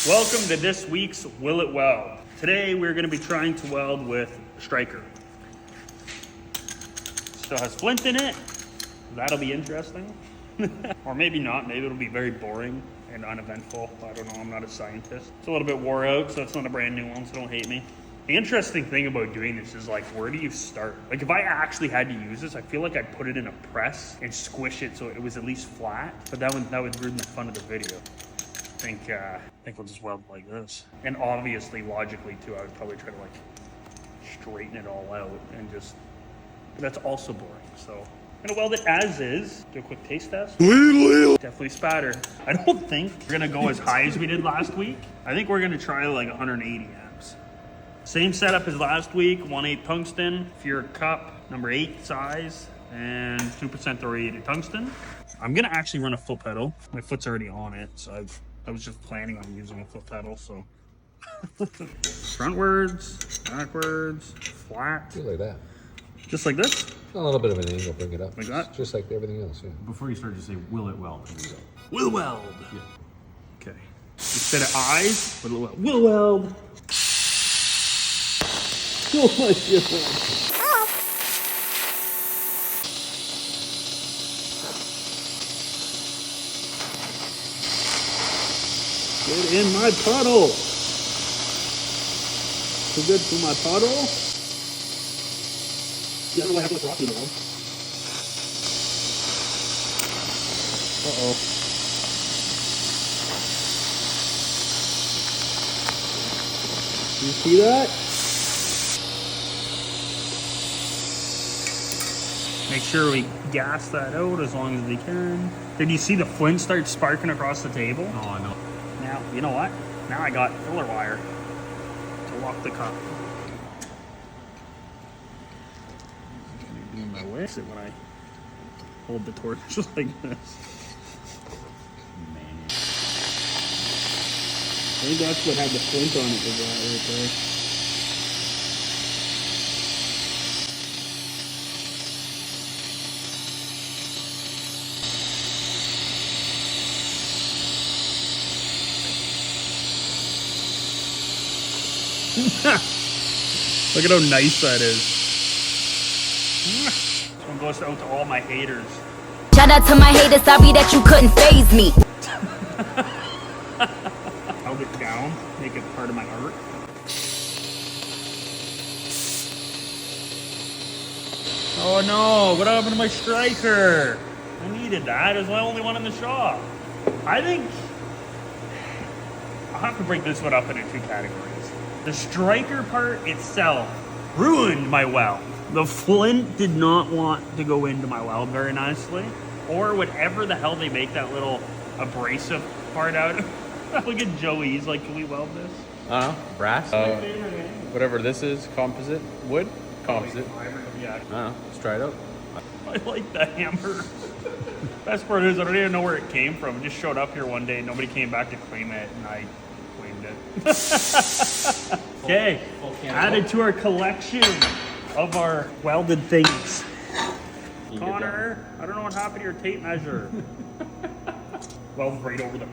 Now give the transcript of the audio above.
Welcome to this week's Will It Weld. Today we're going to be trying to weld with striker. Still has flint in it. That'll be interesting. Or maybe not. Maybe it'll be very boring and uneventful. I don't know. I'm not a scientist. It's a little bit wore out, so it's not a brand new one, so don't hate me. The interesting thing about doing this is like, where do you start? Like if I actually had to use this, I feel like I'd put it in a press and squish it so it was at least flat, but that would ruin the fun of the video. I think we'll just weld like this. And obviously, logically too, I would probably try to like straighten it all out and just, but that's also boring. So I'm gonna weld it as is. Do a quick taste test. Definitely spatter. I don't think we're gonna go as high as we did last week. I think we're gonna try like 180 amps. Same setup as last week, 1/8 tungsten, Fuhrer cup, number 8 size, and 2% thoriated tungsten. I'm gonna actually run a foot pedal. My foot's already on it, so I was just planning on using a foot pedal, so. Frontwards, backwards, flat. Just like that. Just like this? A little bit of an angle, bring it up. Like that? Just like everything else, yeah. Before you start, just say, will it weld? Will weld. Yeah. Okay. Instead of eyes, will weld. Will weld. Oh my god. Get in my puddle. Too good for my puddle. Yeah, I don't know what happened with Rocky though. Uh-oh. You see that? Make sure we gas that out as long as we can. Did you see the flint start sparking across the table? Oh, I know. Now, you know what? Now I got filler wire to lock the cup. It's gonna be in my way. Sit when I hold the torch just like this. Man. I think that's what had the flint on it, was that right there. Look at how nice that is. This one goes out to all my haters. Shout out to my haters, sorry that you couldn't faze me. Held it down, make it part of my art. Oh no, what happened to my striker? I needed that. It was my only one in the shop. I think I'll have to break this one up into 2 categories. The striker part itself ruined my weld. The flint did not want to go into my weld very nicely. Or whatever the hell they make that little abrasive part out of. Look at Joey, he's like, can we weld this? I don't know, brass? Whatever this is, composite? Wood? Composite. Yeah, I don't know, let's try it out. I like the hammer. Best part is I don't even know where it came from. It just showed up here one day and nobody came back to claim it and I claimed it. Okay, added to our collection of our welded things. Connor, I don't know what happened to your tape measure. Weld right over the